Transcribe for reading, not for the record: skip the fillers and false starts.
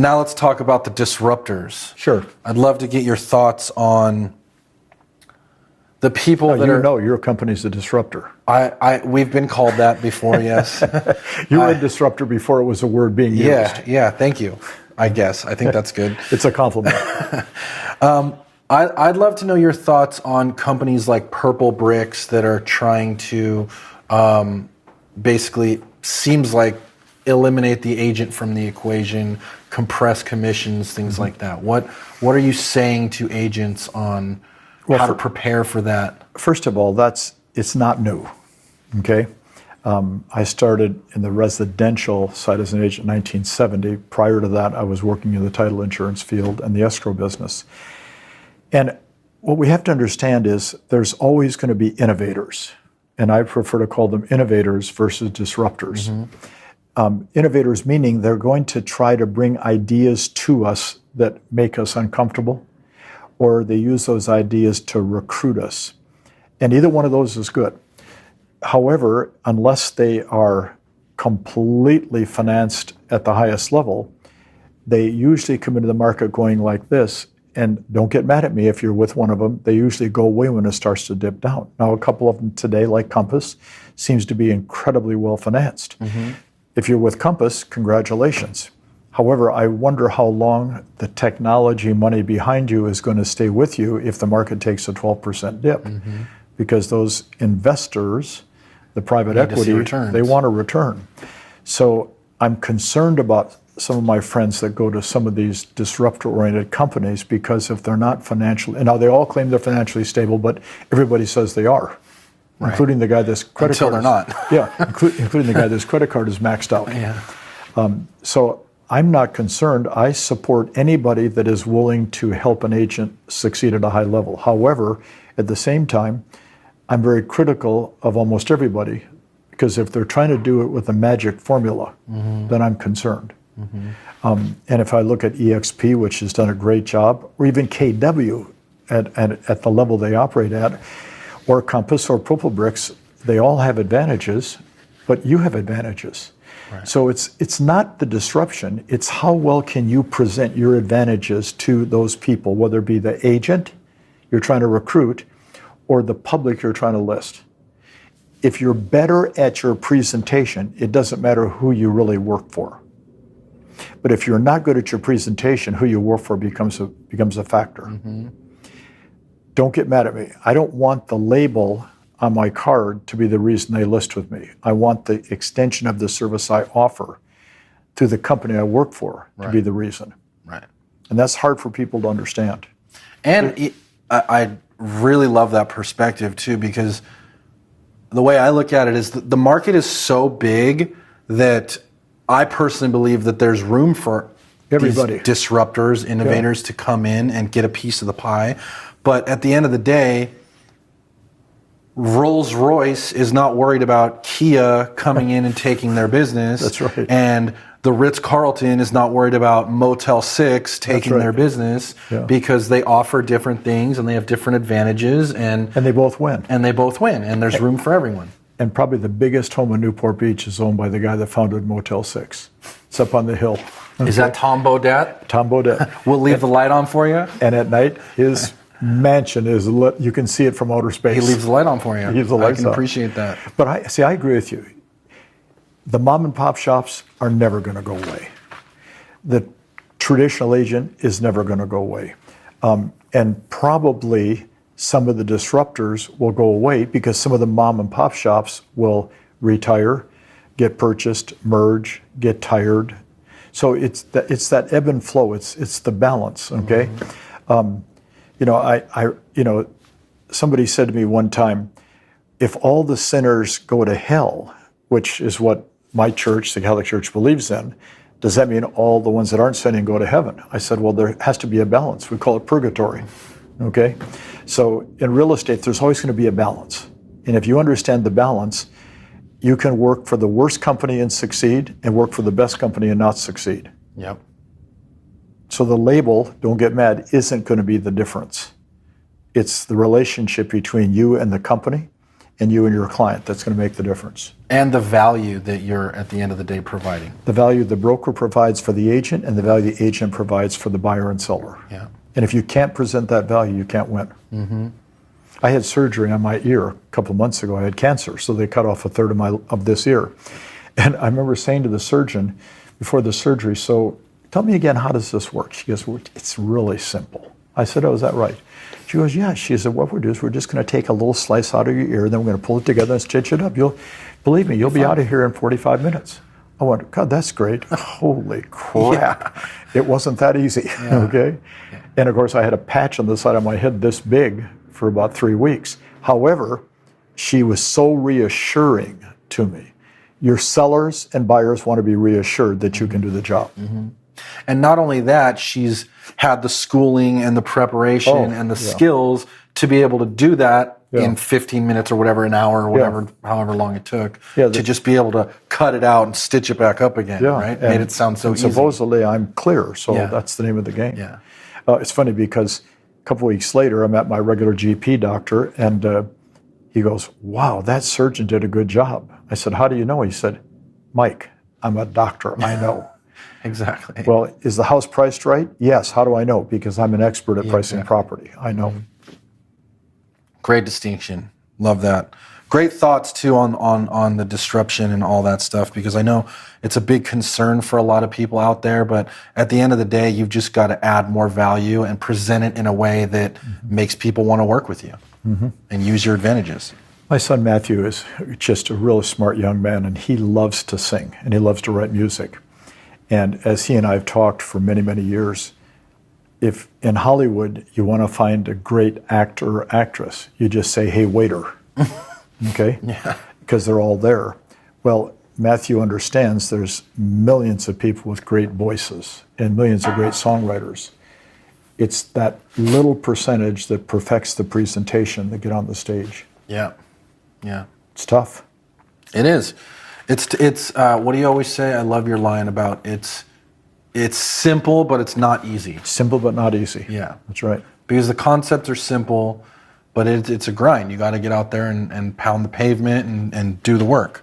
Now let's talk about the disruptors. Sure. I'd love to get your thoughts on the people that are... your company's a disruptor. We've been called that before, yes. You were a disruptor before it was a word being used. Yeah, thank you. I guess. I think that's good. It's a compliment. I'd love to know your thoughts on companies like Purple Bricks that are trying to basically, seems like, eliminate the agent from the equation, compress commissions, things like that. What are you saying to agents on how to prepare for that? First of all, it's not new, okay? I started in the residential side as an agent in 1970. Prior to that, I was working in the title insurance field and the escrow business. And what we have to understand is there's always going to be innovators, and I prefer to call them innovators versus disruptors. Innovators meaning they're going to try to bring ideas to us that make us uncomfortable, or they use those ideas to recruit us. And either one of those is good. However, unless they are completely financed at the highest level, they usually come into the market going like this. And don't get mad at me if you're with one of them. They usually go away when it starts to dip down. Now, a couple of them today, like Compass, seems to be incredibly well financed. If you're with Compass, congratulations. However, I wonder how long the technology money behind you is going to stay with you if the market takes a 12% dip. Because those investors, the private equity, they want a return. So I'm concerned about some of my friends that go to some of these disruptor-oriented companies because if they're not financially, and now they all claim they're financially stable, but everybody says they are, including the guy that's credit card. Until they're not. Yeah, including the guy that's credit card is maxed out. So I'm not concerned. I support anybody that is willing to help an agent succeed at a high level. However, at the same time, I'm very critical of almost everybody because if they're trying to do it with a magic formula, then I'm concerned. And if I look at EXP, which has done a great job, or even KW at the level they operate at, or Compass or Purple Bricks, they all have advantages, but you have advantages. So it's not the disruption, it's how well can you present your advantages to those people, whether it be the agent you're trying to recruit or the public you're trying to list. If you're better at your presentation, it doesn't matter who you really work for. But if you're not good at your presentation, who you work for becomes a factor. Don't get mad at me. I don't want the label on my card to be the reason they list with me. I want the extension of the service I offer to the company I work for to be the reason. And that's hard for people to understand. And I really love that perspective too, because the way I look at it is the market is so big that I personally believe that there's room for everybody, these disruptors, innovators to come in and get a piece of the pie. But at the end of the day, Rolls-Royce is not worried about Kia coming in and taking their business. That's right. And the RITZ-CARLTON is not worried about Motel 6 taking their business because they offer different things and they have different advantages. And they both win. And there's room for everyone. And probably the biggest home in Newport Beach is owned by the guy that founded Motel 6. It's up on the hill. Is that Tom Bodett? Tom Bodett. We'll leave the light on for you. And at night, his mansion is lit. You can see it from outer space. He leaves the light on for you. He leaves the lights on. I can appreciate that. But I agree with you. The mom and pop shops are never going to go away. The traditional agent is never going to go away. And probably some of the disruptors will go away because some of the mom and pop shops will retire, get purchased, merge, get tired. So it's that ebb and flow. It's the balance. Okay. Somebody said to me one time, if all the sinners go to hell, which is what my church, the Catholic Church, believes in, does that mean all the ones that aren't sinning go to heaven? I said, well, there has to be a balance. We call it purgatory. Okay? So in real estate, there's always going to be a balance. And if you understand the balance, you can work for the worst company and succeed, and work for the best company and not succeed. Yep. So the label, don't get mad, isn't going to be the difference. It's the relationship between you and the company and you and your client that's going to make the difference. And the value that you're at the end of the day providing. The value the broker provides for the agent and the value the agent provides for the buyer and seller. Yeah. And if you can't present that value, you can't win. I had surgery on my ear a couple of months ago. I had cancer, so they cut off a third of this ear. And I remember saying to the surgeon before the surgery, so tell me again, how does this work? She goes, well, it's really simple. I said, oh, is that right? She goes, yeah. She said, what we'll do is we're just going to take a little slice out of your ear, then we're going to pull it together and stitch it up. Believe me, you'll be out of here in 45 minutes. I went, God, that's great. Holy crap. Yeah. It wasn't that easy, okay? Yeah. And of course, I had a patch on the side of my head this big for about 3 weeks. However, she was so reassuring to me. Your sellers and buyers want to be reassured that you can do the job. And not only that, she's had the schooling and the preparation and the skills to be able to do that in 15 minutes or whatever, an hour or whatever, however long it took, to just be able to cut it out and stitch it back up again, right? Made it sound so easy. Supposedly I'm clear, so that's the name of the game. Yeah. It's funny because a couple weeks later, I'm at my regular GP doctor, and he goes, wow, that surgeon did a good job. I said, how do you know? He said, Mike, I'm a doctor, I know. Exactly. Well, is the house priced right? Yes. How do I know? Because I'm an expert at pricing property. I know. Great distinction. Love that. Great thoughts too on the disruption and all that stuff, because I know it's a big concern for a lot of people out there, but at the end of the day, you've just got to add more value and present it in a way that makes people want to work with you and use your advantages. My son Matthew is just a really smart young man, and he loves to sing and he loves to write music. And as he and I have talked for many, many years, if in Hollywood you want to find a great actor or actress, you just say, hey, waiter, okay? Yeah. Because they're all there. Well, Matthew understands there's millions of people with great voices and millions of great songwriters. It's that little percentage that perfects the presentation that get on the stage. Yeah, yeah. It's tough. It is. It's what do you always say? I love your line about it's simple, but it's not easy. Simple, but not easy. Yeah. That's right. Because the concepts are simple, but it's a grind. You got to get out there and pound the pavement and do the work.